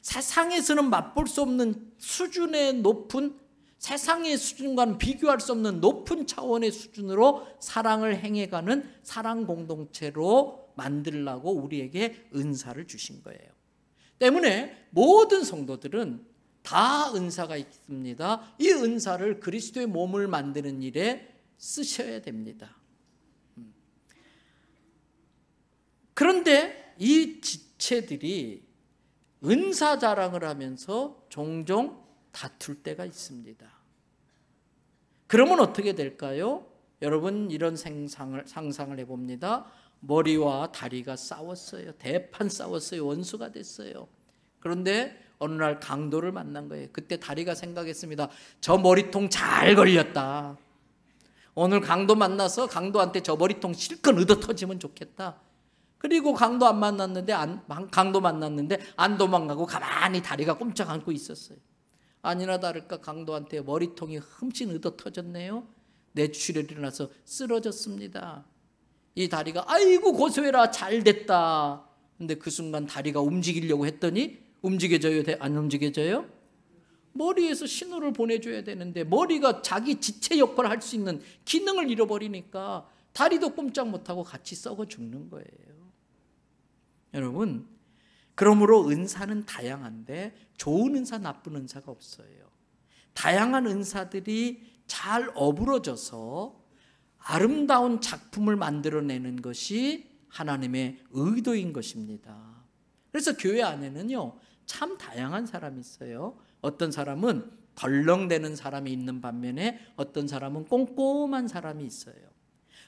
세상에서는 맛볼 수 없는 수준의 높은, 세상의 수준과는 비교할 수 없는 높은 차원의 수준으로 사랑을 행해가는 사랑 공동체로 만들라고 우리에게 은사를 주신 거예요. 때문에 모든 성도들은 다 은사가 있습니다. 이 은사를 그리스도의 몸을 만드는 일에 쓰셔야 됩니다. 그런데 이 지체들이 은사 자랑을 하면서 종종 다툴 때가 있습니다. 그러면 어떻게 될까요? 여러분, 이런 상상을 해봅니다. 머리와 다리가 싸웠어요. 대판 싸웠어요. 원수가 됐어요. 그런데 어느 날 강도를 만난 거예요. 그때 다리가 생각했습니다. 저 머리통 잘 걸렸다. 오늘 강도 만나서 강도한테 저 머리통 실컷 얻어 터지면 좋겠다. 그리고 강도 만났는데 안 도망가고 가만히 다리가 꼼짝 않고 있었어요. 아니나 다를까 강도한테 머리통이 흠씬 얻어 터졌네요. 뇌출혈이 일어나서 쓰러졌습니다. 이 다리가 아이고 고소해라, 잘 됐다. 근데 그 순간 다리가 움직이려고 했더니 움직여져요? 안 움직여져요? 머리에서 신호를 보내줘야 되는데 머리가 자기 지체 역할을 할 수 있는 기능을 잃어버리니까 다리도 꼼짝 못하고 같이 썩어 죽는 거예요. 여러분, 그러므로 은사는 다양한데 좋은 은사, 나쁜 은사가 없어요. 다양한 은사들이 잘 어우러져서 아름다운 작품을 만들어내는 것이 하나님의 의도인 것입니다. 그래서 교회 안에는요, 참 다양한 사람이 있어요. 어떤 사람은 덜렁대는 사람이 있는 반면에 어떤 사람은 꼼꼼한 사람이 있어요.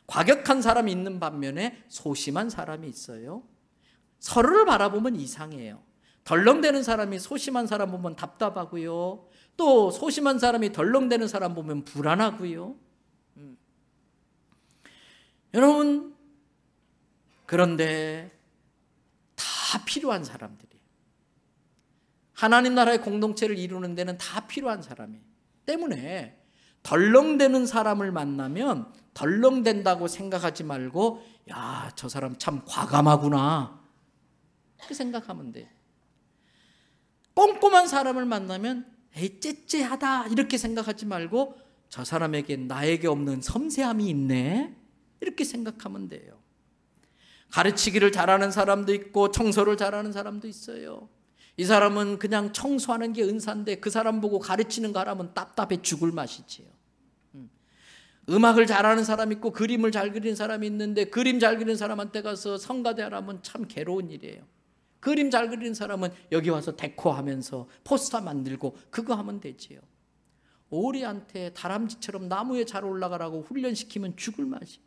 과격한 사람이 있는 반면에 소심한 사람이 있어요. 서로를 바라보면 이상해요. 덜렁대는 사람이 소심한 사람 보면 답답하고요. 또 소심한 사람이 덜렁대는 사람 보면 불안하고요. 여러분, 그런데 다 필요한 사람들이, 하나님 나라의 공동체를 이루는 데는 다 필요한 사람이 때문에 덜렁대는 사람을 만나면 덜렁댄다고 생각하지 말고, 야, 저 사람 참 과감하구나, 그렇게 생각하면 돼. 꼼꼼한 사람을 만나면 에이, 째째하다, 이렇게 생각하지 말고 저 사람에겐 나에게 없는 섬세함이 있네, 이렇게 생각하면 돼요. 가르치기를 잘하는 사람도 있고 청소를 잘하는 사람도 있어요. 이 사람은 그냥 청소하는 게 은사인데 그 사람 보고 가르치는 거 하라면 답답해 죽을 맛이지요. 음악을 잘하는 사람 있고 그림을 잘 그리는 사람이 있는데 그림 잘 그리는 사람한테 가서 성가대 하라면 참 괴로운 일이에요. 그림 잘 그리는 사람은 여기 와서 데코하면서 포스터 만들고 그거 하면 되지요. 오리한테 다람쥐처럼 나무에 잘 올라가라고 훈련시키면 죽을 맛이.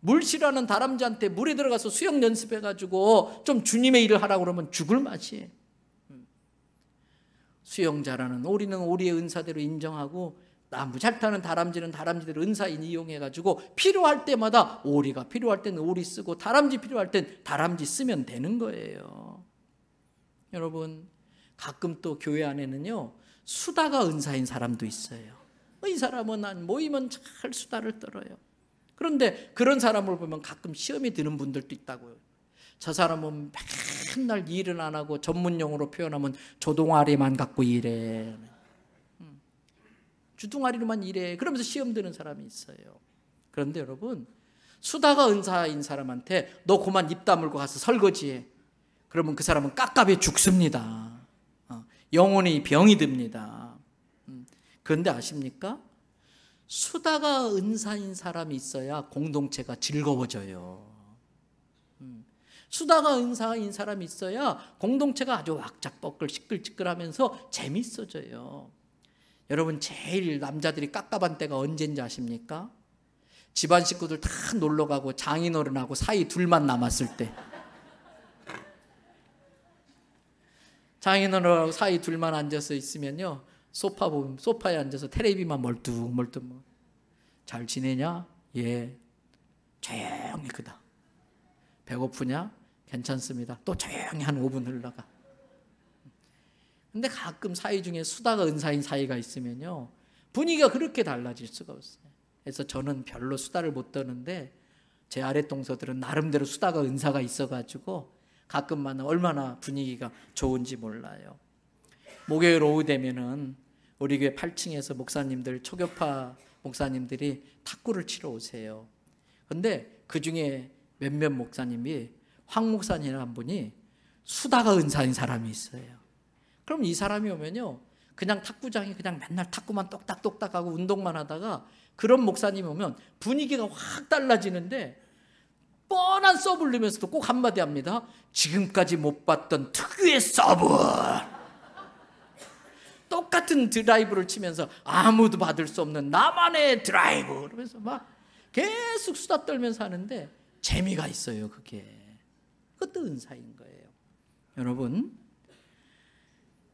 물 싫어하는 다람쥐한테 물에 들어가서 수영 연습해가지고 좀 주님의 일을 하라고 그러면 죽을 맛이에요. 수영 잘하는 오리는 오리의 은사대로 인정하고 나무 잘 타는 다람쥐는 다람쥐대로 은사 이용해가지고 필요할 때마다 오리가 필요할 때는 오리 쓰고 다람쥐 필요할 땐 다람쥐 쓰면 되는 거예요. 여러분, 가끔 또 교회 안에는요, 수다가 은사인 사람도 있어요. 이 사람은 모이면 잘 수다를 떨어요. 그런데 그런 사람을 보면 가끔 시험이 드는 분들도 있다고요. 저 사람은 맨날 일은 안 하고 전문용어로 표현하면 조동아리만 갖고 일해. 주둥아리로만 일해. 그러면서 시험 드는 사람이 있어요. 그런데 여러분, 수다가 은사인 사람한테 너 그만 입 다물고 가서 설거지해. 그러면 그 사람은 깝깝해 죽습니다. 영혼이 병이 듭니다. 그런데 아십니까? 수다가 은사인 사람이 있어야 공동체가 즐거워져요. 수다가 은사인 사람이 있어야 공동체가 아주 왁작버끌 시끌시끌하면서 재밌어져요. 여러분, 제일 남자들이 깝깝한 때가 언제인지 아십니까? 집안 식구들 다 놀러가고 장인어른하고 사이 둘만 남았을 때. 장인어른하고 사이 둘만 앉아서 있으면요, 소파에 앉아서 텔레비만 멀뚱멀뚱. 잘 지내냐? 예. 조용히 그다. 배고프냐? 괜찮습니다. 또 조용히 한 5분 흘러가. 근데 가끔 사이 중에 수다가 은사인 사이가 있으면요, 분위기가 그렇게 달라질 수가 없어요. 그래서 저는 별로 수다를 못 떠는데 제 아랫동서들은 나름대로 수다가 은사가 있어가지고 가끔 만나면 얼마나 분위기가 좋은지 몰라요. 목요일 오후 되면은 우리 교회 8층에서 목사님들, 초교파 목사님들이 탁구를 치러 오세요. 근데 그 중에 몇몇 목사님이 황 목사님이라는 분이 수다가 은사인 사람이 있어요. 그럼 이 사람이 오면요, 그냥 탁구장에 그냥 맨날 탁구만 똑딱똑딱 하고 운동만 하다가 그런 목사님이 오면 분위기가 확 달라지는데, 뻔한 서브를 넣으면서도 꼭 한마디 합니다. 지금까지 못 봤던 특유의 서브. 똑같은 드라이브를 치면서 아무도 받을 수 없는 나만의 드라이브 그러면서 막 계속 수다 떨면서 하는데 재미가 있어요. 그게. 그것도 은사인 거예요. 여러분,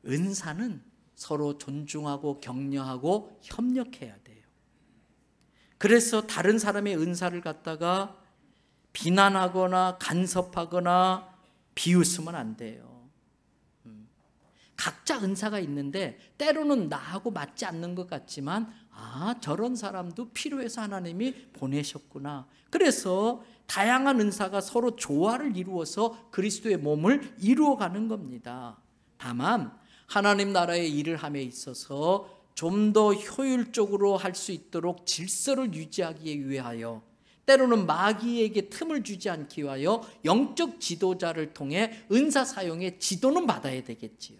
은사는 서로 존중하고 격려하고 협력해야 돼요. 그래서 다른 사람의 은사를 갖다가 비난하거나 간섭하거나 비웃으면 안 돼요. 각자 은사가 있는데 때로는 나하고 맞지 않는 것 같지만, 아, 저런 사람도 필요해서 하나님이 보내셨구나. 그래서 다양한 은사가 서로 조화를 이루어서 그리스도의 몸을 이루어가는 겁니다. 다만 하나님 나라의 일을 함에 있어서 좀 더 효율적으로 할 수 있도록 질서를 유지하기 위하여, 때로는 마귀에게 틈을 주지 않기 위하여 영적 지도자를 통해 은사 사용의 지도는 받아야 되겠지요.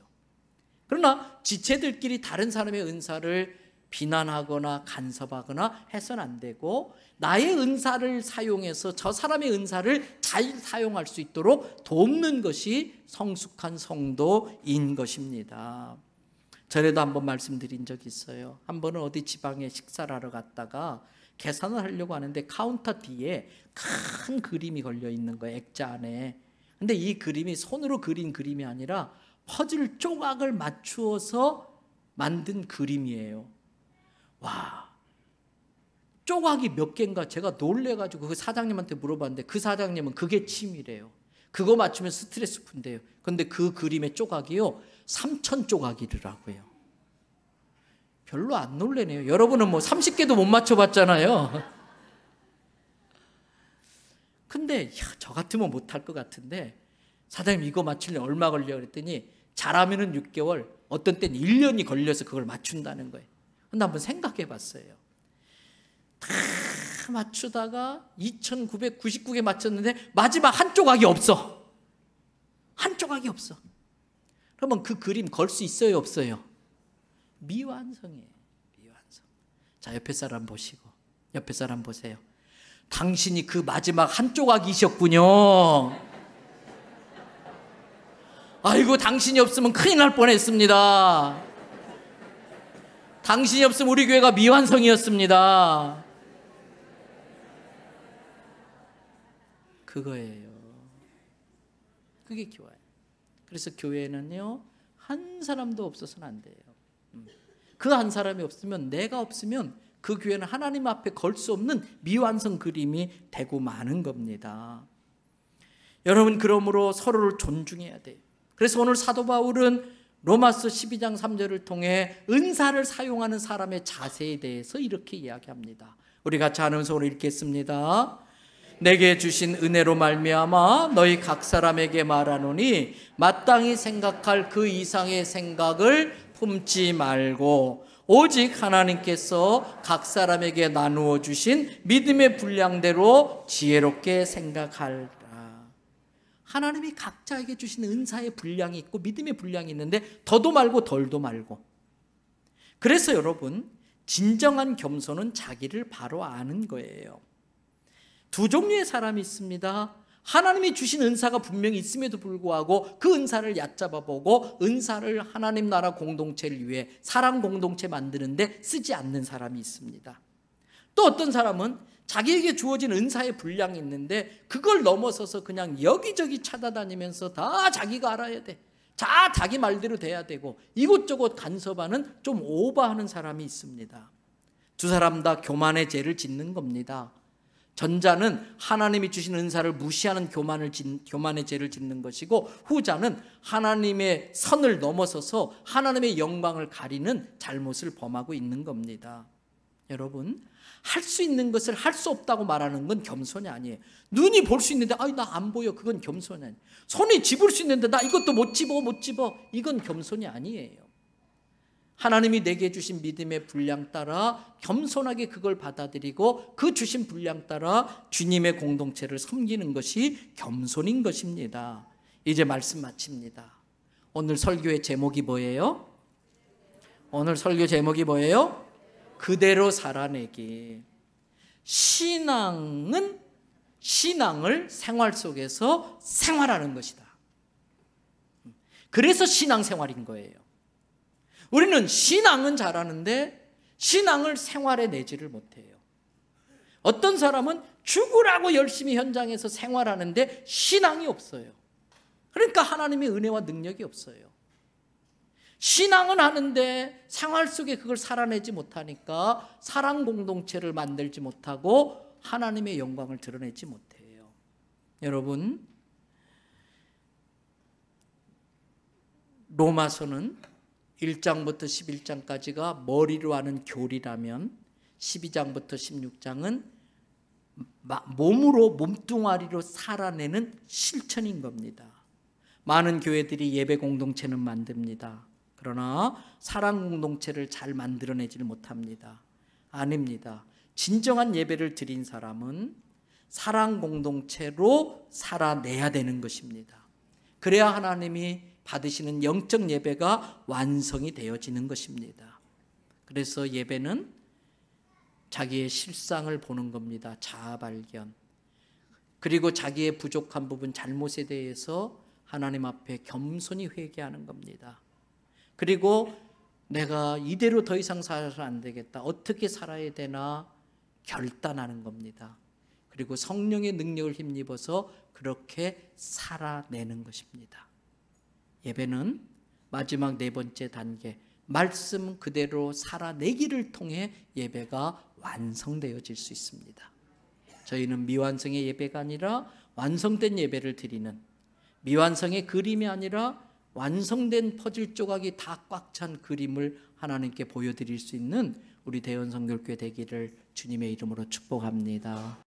그러나 지체들끼리 다른 사람의 은사를 비난하거나 간섭하거나 해서는 안 되고, 나의 은사를 사용해서 저 사람의 은사를 잘 사용할 수 있도록 돕는 것이 성숙한 성도인 것입니다. 전에도 한번 말씀드린 적이 있어요. 한 번은 어디 지방에 식사를 하러 갔다가 계산을 하려고 하는데 카운터 뒤에 큰 그림이 걸려 있는 거예요. 액자 안에. 근데 이 그림이 손으로 그린 그림이 아니라 퍼즐 조각을 맞추어서 만든 그림이에요. 와, 조각이 몇 개인가 제가 놀래가지고 그 사장님한테 물어봤는데, 그 사장님은 그게 취미래요. 그거 맞추면 스트레스 푼대요. 근데 그 그림의 조각이요 3,000조각이더라고요. 별로 안 놀래네요. 여러분은 뭐 30개도 못 맞춰봤잖아요. 근데 야, 저 같으면 못할 것 같은데, 사장님 이거 맞추려면 얼마 걸려? 그랬더니 잘하면은 6개월, 어떤 때는 1년이 걸려서 그걸 맞춘다는 거예요. 근데 한번 생각해 봤어요. 다 맞추다가 2,999개 맞췄는데 마지막 한 조각이 없어. 한 조각이 없어. 그러면 그 그림 걸 수 있어요, 없어요? 미완성이에요. 미완성. 자, 옆에 사람 보시고, 옆에 사람 보세요. 당신이 그 마지막 한 조각이셨군요. 아이고, 당신이 없으면 큰일 날 뻔했습니다. 당신이 없으면 우리 교회가 미완성이었습니다. 그거예요. 그게 교회예요. 그래서 교회는요, 한 사람도 없어서는 안 돼요. 그 한 사람이 없으면, 내가 없으면 그 교회는 하나님 앞에 걸 수 없는 미완성 그림이 되고 마는 겁니다. 여러분, 그러므로 서로를 존중해야 돼요. 그래서 오늘 사도 바울은 로마서 12장 3절을 통해 은사를 사용하는 사람의 자세에 대해서 이렇게 이야기합니다. 우리 같이 하면서 오늘 읽겠습니다. 내게 주신 은혜로 말미암아 너희 각 사람에게 말하노니 마땅히 생각할 그 이상의 생각을 품지 말고 오직 하나님께서 각 사람에게 나누어 주신 믿음의 분량대로 지혜롭게 생각하라. 하나님이 각자에게 주신 은사의 분량이 있고 믿음의 분량이 있는데 더도 말고 덜도 말고. 그래서 여러분, 진정한 겸손은 자기를 바로 아는 거예요. 두 종류의 사람이 있습니다. 하나님이 주신 은사가 분명히 있음에도 불구하고 그 은사를 얕잡아 보고 은사를 하나님 나라 공동체를 위해 사랑 공동체 만드는데 쓰지 않는 사람이 있습니다. 또 어떤 사람은 자기에게 주어진 은사의 분량이 있는데 그걸 넘어서서 그냥 여기저기 찾아다니면서 다 자기가 알아야 돼. 다 자기 말대로 돼야 되고 이곳저곳 간섭하는 좀 오버하는 사람이 있습니다. 두 사람 다 교만의 죄를 짓는 겁니다. 전자는 하나님이 주신 은사를 무시하는 교만의 죄를 짓는 것이고, 후자는 하나님의 선을 넘어서서 하나님의 영광을 가리는 잘못을 범하고 있는 겁니다. 여러분, 할 수 있는 것을 할 수 없다고 말하는 건 겸손이 아니에요. 눈이 볼 수 있는데 나 안 보여, 그건 겸손이 아니에요. 손이 집을 수 있는데 나 이것도 못 집어, 이건 겸손이 아니에요. 하나님이 내게 주신 믿음의 분량 따라 겸손하게 그걸 받아들이고 그 주신 분량 따라 주님의 공동체를 섬기는 것이 겸손인 것입니다. 이제 말씀 마칩니다. 오늘 설교의 제목이 뭐예요? 오늘 설교 제목이 뭐예요? 그대로 살아내기. 신앙은 신앙을 생활 속에서 생활하는 것이다. 그래서 신앙생활인 거예요. 우리는 신앙은 잘하는데 신앙을 생활에 내지를 못해요. 어떤 사람은 죽으라고 열심히 현장에서 생활하는데 신앙이 없어요. 그러니까 하나님의 은혜와 능력이 없어요. 신앙은 하는데 생활 속에 그걸 살아내지 못하니까 사랑 공동체를 만들지 못하고 하나님의 영광을 드러내지 못해요. 여러분, 로마서는 1장부터 11장까지가 머리로 하는 교리라면 12장부터 16장은 몸으로 몸뚱아리로 살아내는 실천인 겁니다. 많은 교회들이 예배 공동체는 만듭니다. 그러나 사랑 공동체를 잘 만들어내지를 못합니다. 아닙니다. 진정한 예배를 드린 사람은 사랑 공동체로 살아내야 되는 것입니다. 그래야 하나님이 받으시는 영적 예배가 완성이 되어지는 것입니다. 그래서 예배는 자기의 실상을 보는 겁니다. 자아 발견. 그리고 자기의 부족한 부분, 잘못에 대해서 하나님 앞에 겸손히 회개하는 겁니다. 그리고 내가 이대로 더 이상 살아서 안 되겠다. 어떻게 살아야 되나 결단하는 겁니다. 그리고 성령의 능력을 힘입어서 그렇게 살아내는 것입니다. 예배는 마지막 네 번째 단계, 말씀 그대로 살아내기를 통해 예배가 완성되어질 수 있습니다. 저희는 미완성의 예배가 아니라 완성된 예배를 드리는, 미완성의 그림이 아니라 완성된 퍼즐 조각이 다 꽉 찬 그림을 하나님께 보여드릴 수 있는 우리 대원성결교회 되기를 주님의 이름으로 축복합니다.